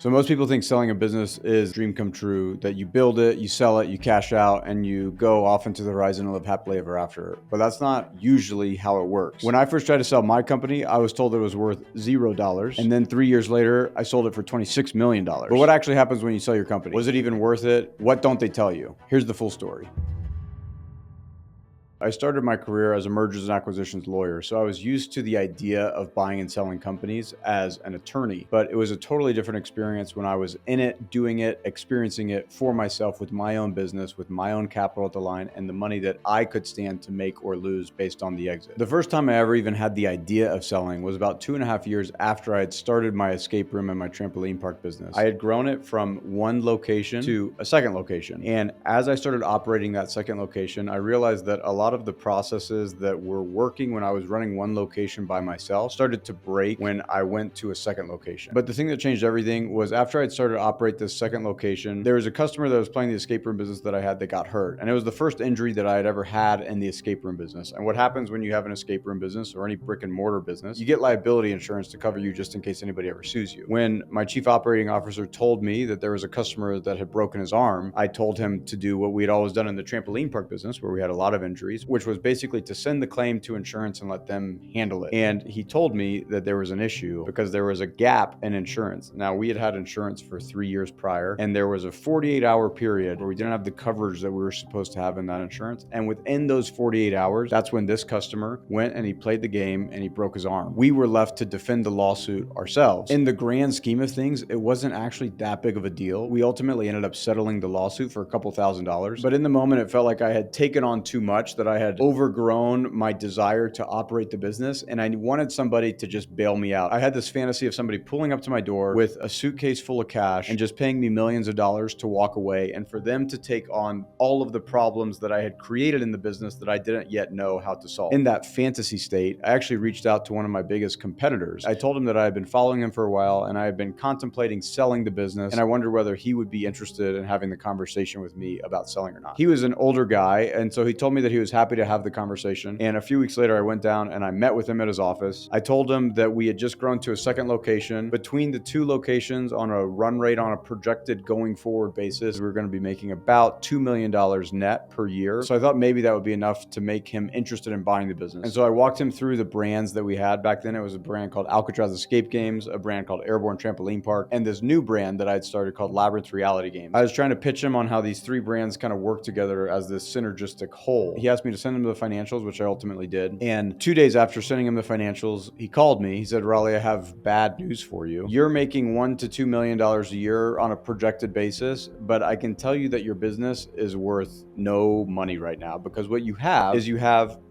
So most people think selling a business is a dream come true, that you build it, you sell it, you cash out, and you go off into the horizon and live happily ever after. But that's not usually how it works. When I first tried to sell my company, I was told it was worth $0. And then 3 years later, I sold it for $26 million. But what actually happens when you sell your company? Was it even worth it? What don't they tell you? Here's the full story. I started my career as a mergers and acquisitions lawyer, so I was used to the idea of buying and selling companies as an attorney, but it was a totally different experience when I was in it, doing it, experiencing it for myself with my own business, with my own capital at the line, and the money that I could stand to make or lose based on the exit. The first time I ever even had the idea of selling was about 2.5 years after I had started my escape room and my trampoline park business. I had grown it from one location to a second location, and as I started operating that second location, I realized that a lot of the processes that were working when I was running one location by myself started to break when I went to a second location. But the thing that changed everything was after I'd started to operate this second location, there was a customer that was playing the escape room business that I had that got hurt. And it was the first injury that I had ever had in the escape room business. And what happens when you have an escape room business or any brick and mortar business, you get liability insurance to cover you just in case anybody ever sues you. When my chief operating officer told me that there was a customer that had broken his arm, I told him to do what we had always done in the trampoline park business, where we had a lot of injuries, which was basically to send the claim to insurance and let them handle it. And he told me that there was an issue because there was a gap in insurance. Now, we had had insurance for 3 years prior, and there was a 48-hour period where we didn't have the coverage that we were supposed to have in that insurance. And within those 48 hours, that's when this customer went and he played the game and he broke his arm. We were left to defend the lawsuit ourselves. In the grand scheme of things, it wasn't actually that big of a deal. We ultimately ended up settling the lawsuit for a couple $1,000s. But in the moment, it felt like I had taken on too much, that I had overgrown my desire to operate the business, and I wanted somebody to just bail me out. I had this fantasy of somebody pulling up to my door with a suitcase full of cash and just paying me millions of dollars to walk away, and for them to take on all of the problems that I had created in the business that I didn't yet know how to solve. In that fantasy state, I actually reached out to one of my biggest competitors. I told him that I had been following him for a while and I had been contemplating selling the business, and I wondered whether he would be interested in having the conversation with me about selling or not. He was an older guy, and so he told me that he was happy to have the conversation. And a few weeks later, I went down and I met with him at his office. I told him that we had just grown to a second location. Between the two locations, on a run rate, on a projected going forward basis, we were going to be making about $2 million net per year. So I thought maybe that would be enough to make him interested in buying the business. And so I walked him through the brands that we had back then. It was a brand called Alcatraz Escape Games, a brand called Airborne Trampoline Park, and this new brand that I had started called Labyrinth Reality Games. I was trying to pitch him on how these three brands kind of work together as this synergistic whole. He asked me to send him the financials, which I ultimately did. And 2 days after sending him the financials, he called me. He said, "Raleigh, I have bad news for you. You're making $1 to $2 million a year on a projected basis, but I can tell you that your business is worth no money right now, because what you have is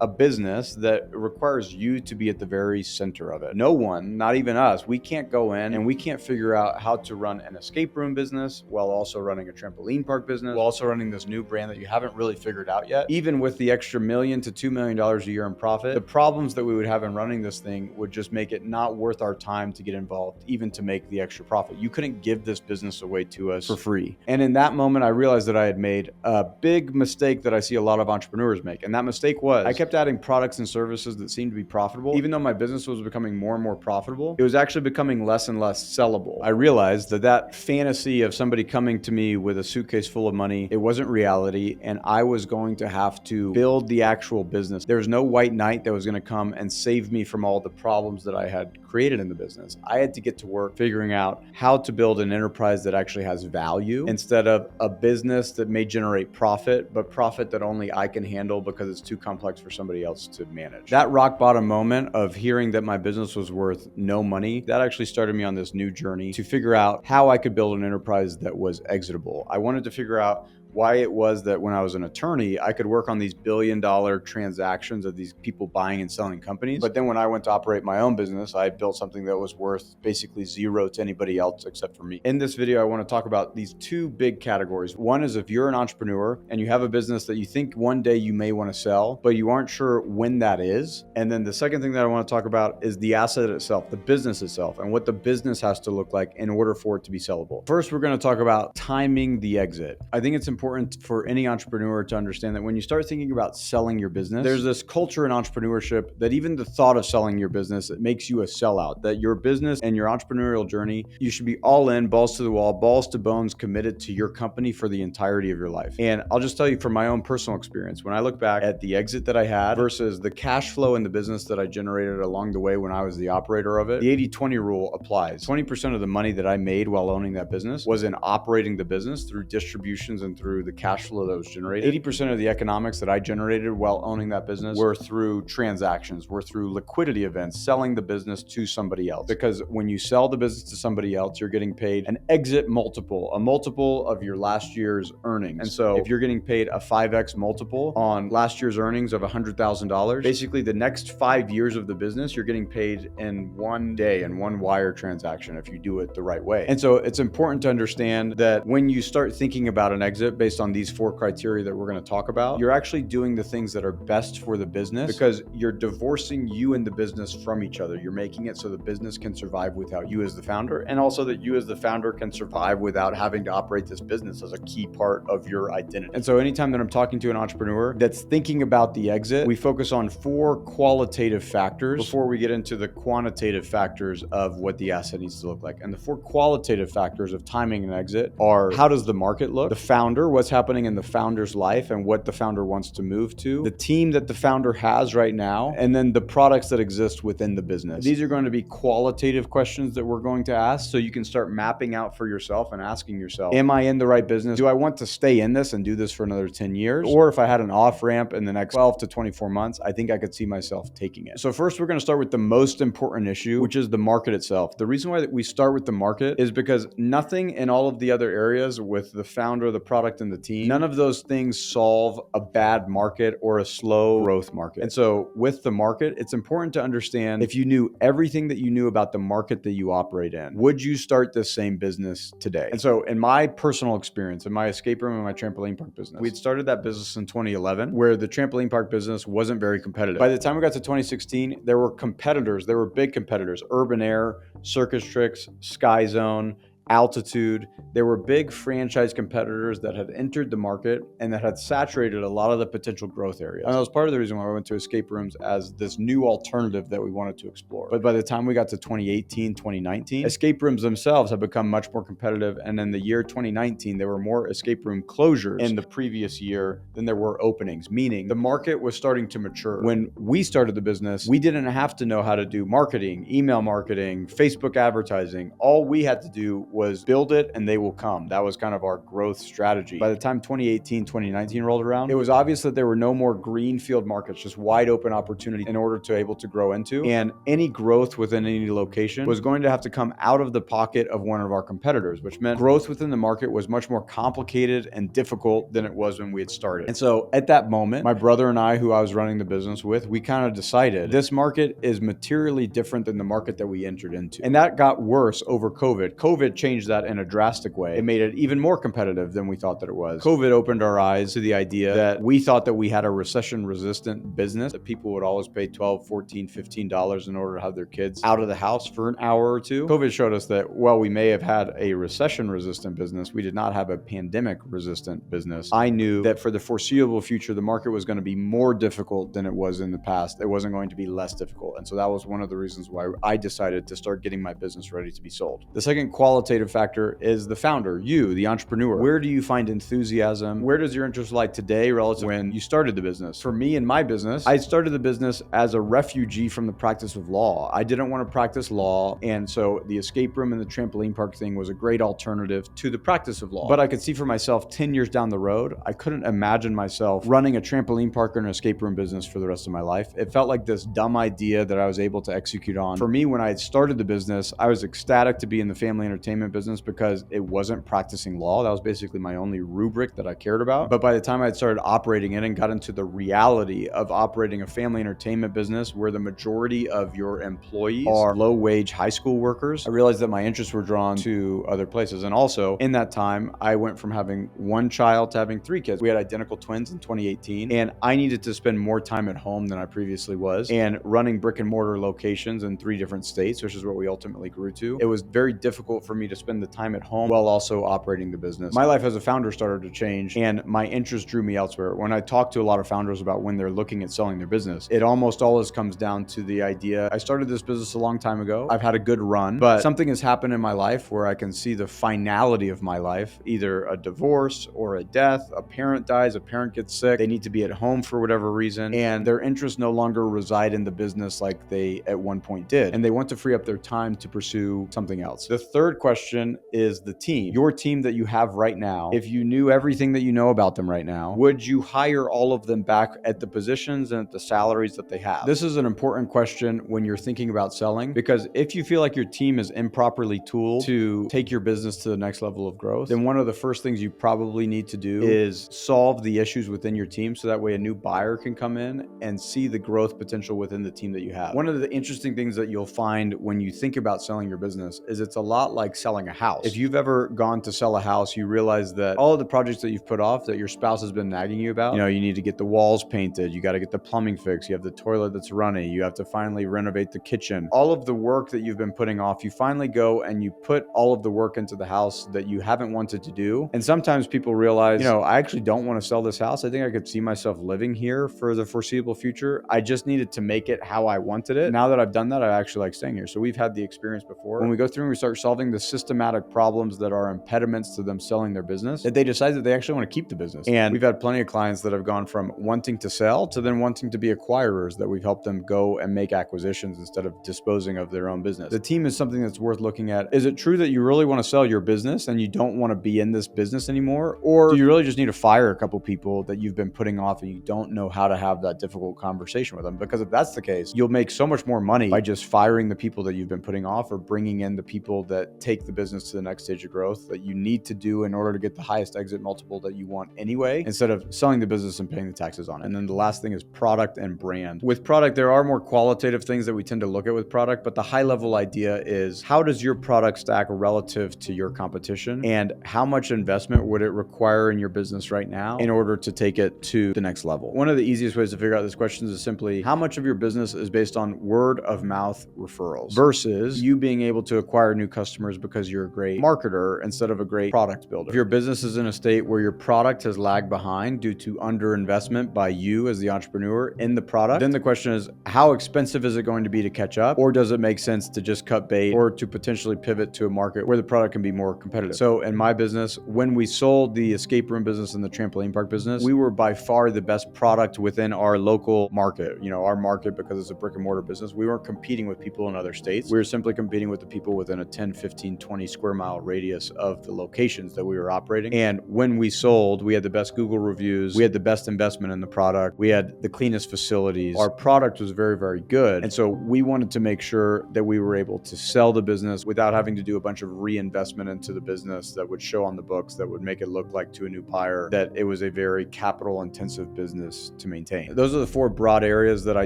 a business that requires you to be at the very center of it. No one, not even us, we can't go in and we can't figure out how to run an escape room business while also running a trampoline park business, while also running this new brand that you haven't really figured out yet. Even with the extra $1 million to $2 million a year in profit, the problems that we would have in running this thing would just make it not worth our time to get involved, even to make the extra profit. You couldn't give this business away to us for free." And in that moment, I realized that I had made a big mistake that I see a lot of entrepreneurs make. And that mistake was, I kept adding products and services that seemed to be profitable. Even though my business was becoming more and more profitable, it was actually becoming less and less sellable. I realized that fantasy of somebody coming to me with a suitcase full of money, it wasn't reality, and I was going to have to build the actual business. There was no white knight that was going to come and save me from all the problems that I had created in the business. I had to get to work figuring out how to build an enterprise that actually has value, instead of a business that may generate profit, but profit that only I can handle because it's too complex for somebody else to manage. That rock bottom moment of hearing that my business was worth no money, that actually started me on this new journey to figure out how I could build an enterprise that was exitable. I wanted to figure out why it was that when I was an attorney, I could work on these billion-dollar transactions of these people buying and selling companies. But then when I went to operate my own business, I built something that was worth basically zero to anybody else except for me. In this video, I want to talk about these two big categories. One is if you're an entrepreneur and you have a business that you think one day you may want to sell, but you aren't sure when that is. And then the second thing that I want to talk about is the asset itself, the business itself, and what the business has to look like in order for it to be sellable. First, we're going to talk about timing the exit. I think it's important important for any entrepreneur to understand that when you start thinking about selling your business, there's this culture in entrepreneurship that even the thought of selling your business, it makes you a sellout. That your business and your entrepreneurial journey, you should be all in, balls to the wall, balls to bones, committed to your company for the entirety of your life. And I'll just tell you from my own personal experience, when I look back at the exit that I had versus the cash flow in the business that I generated along the way when I was the operator of it, the 80-20 rule applies. 20% of the money that I made while owning that business was in operating the business through distributions and through the cash flow that was generated. 80% of the economics that I generated while owning that business were through transactions, were through liquidity events, selling the business to somebody else. Because when you sell the business to somebody else, you're getting paid an exit multiple, a multiple of your last year's earnings. And so if you're getting paid a 5x multiple on last year's earnings of $100,000, basically the next 5 years of the business, you're getting paid in one day, in one wire transaction, if you do it the right way. And so it's important to understand that when you start thinking about an exit based on these 4 criteria that we're going to talk about, you're actually doing the things that are best for the business because you're divorcing you and the business from each other. You're making it so the business can survive without you as the founder, and also that you as the founder can survive without having to operate this business as a key part of your identity. And so anytime that I'm talking to an entrepreneur that's thinking about the exit, we focus on 4 qualitative factors before we get into the quantitative factors of what the asset needs to look like. And the 4 qualitative factors of timing an exit are: how does the market look? The founder, what's happening in the founder's life and what the founder wants to move to, the team that the founder has right now, and then the products that exist within the business. These are going to be qualitative questions that we're going to ask so you can start mapping out for yourself and asking yourself, am I in the right business? Do I want to stay in this and do this for another 10 years? Or if I had an off ramp in the next 12 to 24 months, I think I could see myself taking it. So first, we're going to start with the most important issue, which is the market itself. The reason why we start with the market is because nothing in all of the other areas with the founder, the product, and the team, none of those things solve a bad market or a slow growth market. And so with the market, it's important to understand, if you knew everything that you knew about the market that you operate in, would you start this same business today? And so in my personal experience, in my escape room and my trampoline park business, we'd started that business in 2011, where the trampoline park business wasn't very competitive. By the time we got to 2016, there were competitors, there were big competitors: Urban Air, Circus Tricks, Sky Zone, Altitude. There were big franchise competitors that had entered the market and that had saturated a lot of the potential growth areas. And that was part of the reason why I went to escape rooms as this new alternative that we wanted to explore. But by the time we got to 2018, 2019, escape rooms themselves have become much more competitive. And in the year 2019, there were more escape room closures in the previous year than there were openings, meaning the market was starting to mature. When we started the business, we didn't have to know how to do marketing, email marketing, Facebook advertising. All we had to do was build it and they will come. That was kind of our growth strategy. By the time 2018, 2019 rolled around, it was obvious that there were no more greenfield markets, just wide open opportunity in order to able to grow into. And any growth within any location was going to have to come out of the pocket of one of our competitors, which meant growth within the market was much more complicated and difficult than it was when we had started. And so at that moment, my brother and I, who I was running the business with, we kind of decided this market is materially different than the market that we entered into. And that got worse over COVID. COVID changed that in a drastic way. It made it even more competitive than we thought that it was. COVID opened our eyes to the idea that we thought that we had a recession-resistant business, that people would always pay $12, $14, $15 in order to have their kids out of the house for an hour or two. COVID showed us that while we may have had a recession-resistant business, we did not have a pandemic-resistant business. I knew that for the foreseeable future, the market was going to be more difficult than it was in the past. It wasn't going to be less difficult. And so that was one of the reasons why I decided to start getting my business ready to be sold. The second qualitative factor is the founder, you, the entrepreneur. Where do you find enthusiasm? Where does your interest lie today relative to when you started the business? For me in my business, I started the business as a refugee from the practice of law. I didn't want to practice law, and so the escape room and the trampoline park thing was a great alternative to the practice of law. But I could see for myself 10 years down the road, I couldn't imagine myself running a trampoline park or an escape room business for the rest of my life. It felt like this dumb idea that I was able to execute on. For me, when I had started the business, I was ecstatic to be in the family entertainment business because it wasn't practicing law. That was basically my only rubric that I cared about. But by the time I had started operating it and got into the reality of operating a family entertainment business where the majority of your employees are low-wage high school workers, I realized that my interests were drawn to other places. And also, in that time, I went from having one child to having 3 kids. We had identical twins in 2018, and I needed to spend more time at home than I previously was. And running brick and mortar locations in 3 different states, which is what we ultimately grew to, it was very difficult for me to spend the time at home while also operating the business. My life as a founder started to change, and my interest drew me elsewhere. When I talk to a lot of founders about when they're looking at selling their business, it almost always comes down to the idea, I started this business a long time ago. I've had a good run, but something has happened in my life where I can see the finality of my life, either a divorce or a death, a parent dies, a parent gets sick, they need to be at home for whatever reason, and their interests no longer reside in the business like they at one point did, and they want to free up their time to pursue something else. The third question is the team. Your team that you have right now, if you knew everything that you know about them right now, would you hire all of them back at the positions and at the salaries that they have? This is an important question when you're thinking about selling, because if you feel like your team is improperly tooled to take your business to the next level of growth, then one of the first things you probably need to do is solve the issues within your team, so that way a new buyer can come in and see the growth potential within the team that you have. One of the interesting things that you'll find when you think about selling your business is it's a lot like selling a house. If you've ever gone to sell a house, you realize that all of the projects that you've put off that your spouse has been nagging you about, you need to get the walls painted, you got to get the plumbing fixed, you have the toilet that's running, you have to finally renovate the kitchen. All of the work that you've been putting off, you finally go and you put all of the work into the house that you haven't wanted to do. And sometimes people realize, I actually don't want to sell this house. I think I could see myself living here for the foreseeable future. I just needed to make it how I wanted it. Now that I've done that, I actually like staying here. So we've had the experience before. When we go through and we start solving the systematic problems that are impediments to them selling their business, that they decide that they actually want to keep the business. And we've had plenty of clients that have gone from wanting to sell to then wanting to be acquirers, that we've helped them go and make acquisitions instead of disposing of their own business. The team is something that's worth looking at. Is it true that you really want to sell your business and you don't want to be in this business anymore? Or do you really just need to fire a couple people that you've been putting off and you don't know how to have that difficult conversation with them? Because if that's the case, you'll make so much more money by just firing the people that you've been putting off, or bringing in the people that take the business to the next stage of growth that you need to do in order to get the highest exit multiple that you want anyway, instead of selling the business and paying the taxes on it. And then the last thing is product and brand. With product, there are more qualitative things that we tend to look at with product, but the high level idea is, how does your product stack relative to your competition, and how much investment would it require in your business right now in order to take it to the next level? One of the easiest ways to figure out this question is simply, how much of your business is based on word of mouth referrals versus you being able to acquire new customers because you're a great marketer instead of a great product builder? If your business is in a state where your product has lagged behind due to underinvestment by you as the entrepreneur in the product, then the question is, how expensive is it going to be to catch up? Or does it make sense to just cut bait, or to potentially pivot to a market where the product can be more competitive? So in my business, when we sold the escape room business and the trampoline park business, we were by far the best product within our local market. Our market, because it's a brick and mortar business, we weren't competing with people in other states. We were simply competing with the people within a 10, 15, 20 square mile radius of the locations that we were operating. And when we sold, we had the best Google reviews, we had the best investment in the product, we had the cleanest facilities. Our product was very, very good. And so we wanted to make sure that we were able to sell the business without having to do a bunch of reinvestment into the business that would show on the books, that would make it look like to a new buyer that it was a very capital intensive business to maintain. Those are the four broad areas that I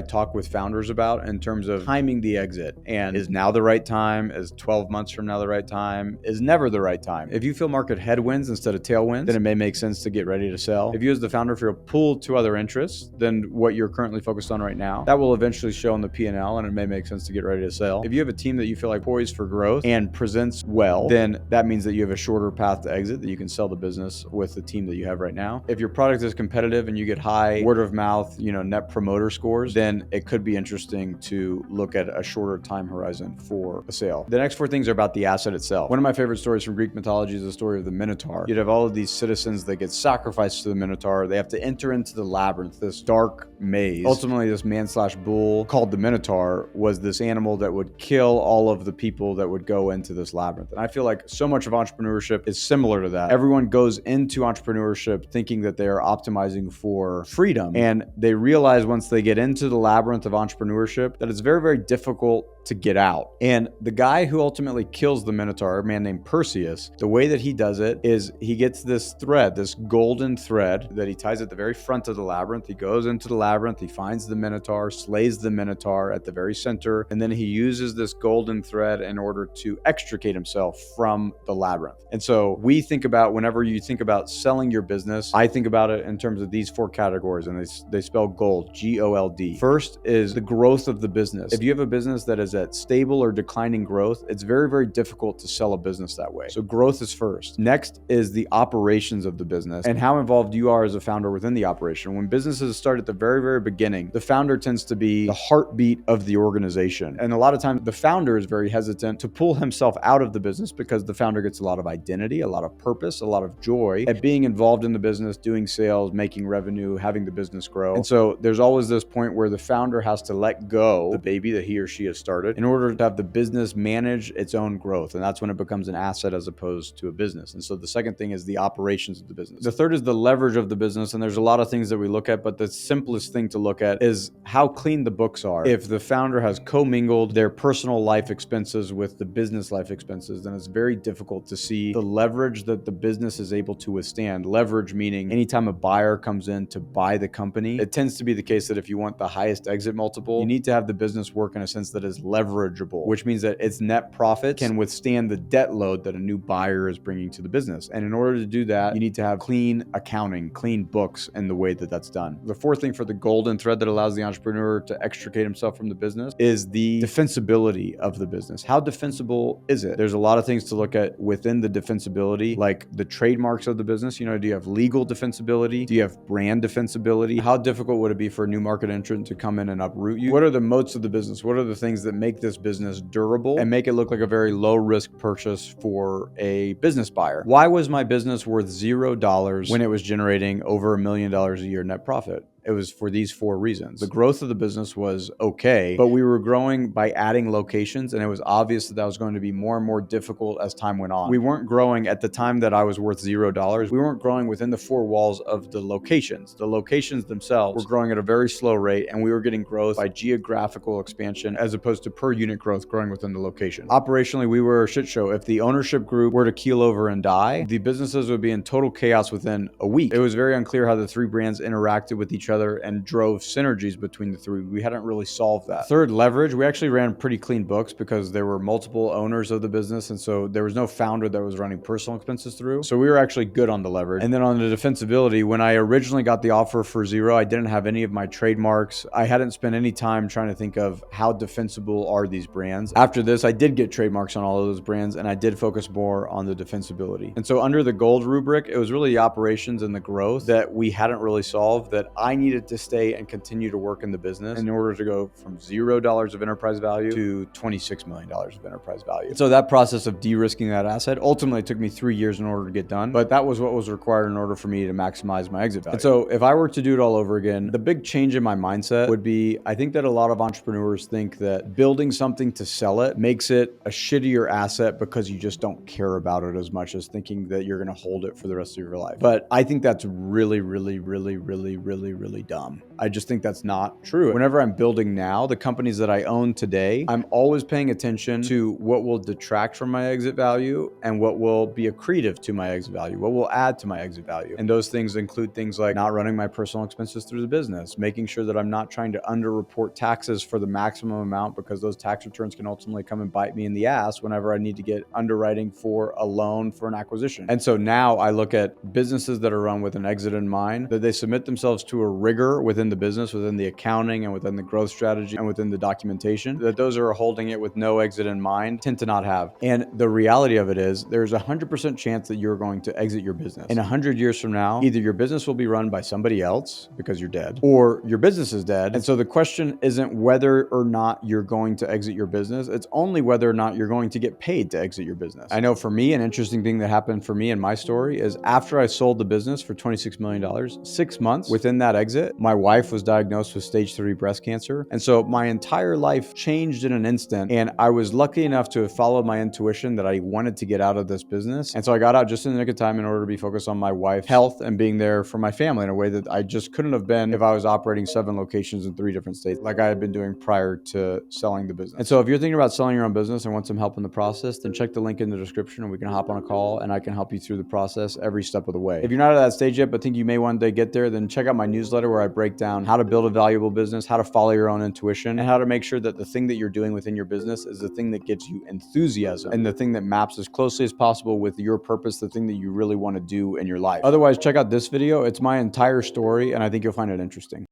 talk with founders about in terms of timing the exit. And is now the right time? Is 12 months from now the right time? Is never the right time? If you feel market headwinds instead of tailwinds, then it may make sense to get ready to sell. If you as the founder feel pulled to other interests than what you're currently focused on right now, that will eventually show on the P&L, and it may make sense to get ready to sell. If you have a team that you feel like poised for growth and presents well, then that means that you have a shorter path to exit, that you can sell the business with the team that you have right now. If your product is competitive and you get high word of mouth, net promoter scores, then it could be interesting to look at a shorter time horizon for a sale. The next four things are about the asset itself. One of my favorite stories from Greek mythology is the story of the Minotaur. You'd have all of these citizens that get sacrificed to the Minotaur. They have to enter into the labyrinth, this dark maze. Ultimately, this man/bull called the Minotaur was this animal that would kill all of the people that would go into this labyrinth. And I feel like so much of entrepreneurship is similar to that. Everyone goes into entrepreneurship thinking that they are optimizing for freedom, and they realize once they get into the labyrinth of entrepreneurship that it's very, very difficult to get out. And the guy who ultimately kills the Minotaur, a man named Perseus, the way that he does it is he gets this thread, this golden thread that he ties at the very front of the labyrinth. He goes into the labyrinth, he finds the Minotaur, slays the Minotaur at the very center, and then he uses this golden thread in order to extricate himself from the labyrinth. And so we think about, whenever you think about selling your business, I think about it in terms of these four categories, and they spell GOLD, G-O-L-D. First is the growth of the business. If you have a business that is at stable or declining growth, it's very, very difficult to sell a business that way. So growth is first. Next is the operations of the business and how involved you are as a founder within the operation. When businesses start at the very, very beginning, the founder tends to be the heartbeat of the organization. And a lot of times the founder is very hesitant to pull himself out of the business because the founder gets a lot of identity, a lot of purpose, a lot of joy at being involved in the business, doing sales, making revenue, having the business grow. And so there's always this point where the founder has to let go the baby that he or she has started in order to have the business manage its own growth. And that's when it becomes an asset as opposed to a business. And so the second thing is the operations of the business. The third is the leverage of the business. And there's a lot of things that we look at, but the simplest thing to look at is how clean the books are. If the founder has commingled their personal life expenses with the business life expenses, then it's very difficult to see the leverage that the business is able to withstand. Leverage meaning anytime a buyer comes in to buy the company, it tends to be the case that if you want the highest exit multiple, you need to have the business work in a sense that is leverageable, which means that its net profit can withstand the debt load that a new buyer is bringing to the business. And in order to do that, you need to have clean accounting, clean books in the way that that's done. The fourth thing for the golden thread that allows the entrepreneur to extricate himself from the business is the defensibility of the business. How defensible is it? There's a lot of things to look at within the defensibility, like the trademarks of the business. You know, do you have legal defensibility? Do you have brand defensibility? How difficult would it be for a new market entrant to come in and uproot you? What are the moats of the business? What are the things that make this business durable and make it look like a very low risk purchase for a business buyer? Why was my business worth $0 when it was generating over $1 million a year net profit? It was for these four reasons. The growth of the business was okay, but we were growing by adding locations, and it was obvious that was going to be more and more difficult as time went on. We weren't growing at the time that I was worth $0. We weren't growing within the four walls of the locations. The locations themselves were growing at a very slow rate, and we were getting growth by geographical expansion as opposed to per unit growth growing within the location. Operationally, we were a shit show. If the ownership group were to keel over and die, the businesses would be in total chaos within a week. It was very unclear how the three brands interacted with each other and drove synergies between the three. We hadn't really solved that. Third, leverage. We actually ran pretty clean books because there were multiple owners of the business, and so there was no founder that was running personal expenses through. So we were actually good on the leverage. And then on the defensibility, when I originally got the offer for Zero, I didn't have any of my trademarks. I hadn't spent any time trying to think of how defensible are these brands. After this, I did get trademarks on all of those brands, and I did focus more on the defensibility. And so under the gold rubric, it was really the operations and the growth that we hadn't really solved, that I needed to stay and continue to work in the business in order to go from $0 of enterprise value to $26 million of enterprise value. So that process of de-risking that asset ultimately took me 3 years in order to get done, but that was what was required in order for me to maximize my exit value. And so if I were to do it all over again, the big change in my mindset would be, I think that a lot of entrepreneurs think that building something to sell it makes it a shittier asset because you just don't care about it as much as thinking that you're going to hold it for the rest of your life. But I think that's really, really, really, really, really, really dumb. I just think that's not true. Whenever I'm building now, the companies that I own today, I'm always paying attention to what will detract from my exit value and what will be accretive to my exit value, what will add to my exit value. And those things include things like not running my personal expenses through the business, making sure that I'm not trying to underreport taxes for the maximum amount, because those tax returns can ultimately come and bite me in the ass whenever I need to get underwriting for a loan for an acquisition. And so now I look at businesses that are run with an exit in mind, that they submit themselves to a rigor within the business, within the accounting and within the growth strategy and within the documentation, that those are holding it with no exit in mind tend to not have. And the reality of it is there's 100% chance that you're going to exit your business. In 100 years from now, either your business will be run by somebody else because you're dead, or your business is dead. And so the question isn't whether or not you're going to exit your business. It's only whether or not you're going to get paid to exit your business. I know for me, an interesting thing that happened for me in my story is after I sold the business for $26 million, 6 months within that exit, my wife was diagnosed with stage 3 breast cancer. And so my entire life changed in an instant. And I was lucky enough to have followed my intuition that I wanted to get out of this business. And so I got out just in the nick of time in order to be focused on my wife's health and being there for my family in a way that I just couldn't have been if I was operating 7 locations in 3 different states like I had been doing prior to selling the business. And so if you're thinking about selling your own business and want some help in the process, then check the link in the description and we can hop on a call and I can help you through the process every step of the way. If you're not at that stage yet, but think you may one day get there, then check out my newsletter where I break down how to build a valuable business, how to follow your own intuition, and how to make sure that the thing that you're doing within your business is the thing that gives you enthusiasm and the thing that maps as closely as possible with your purpose, the thing that you really want to do in your life. Otherwise, check out this video. It's my entire story, and I think you'll find it interesting.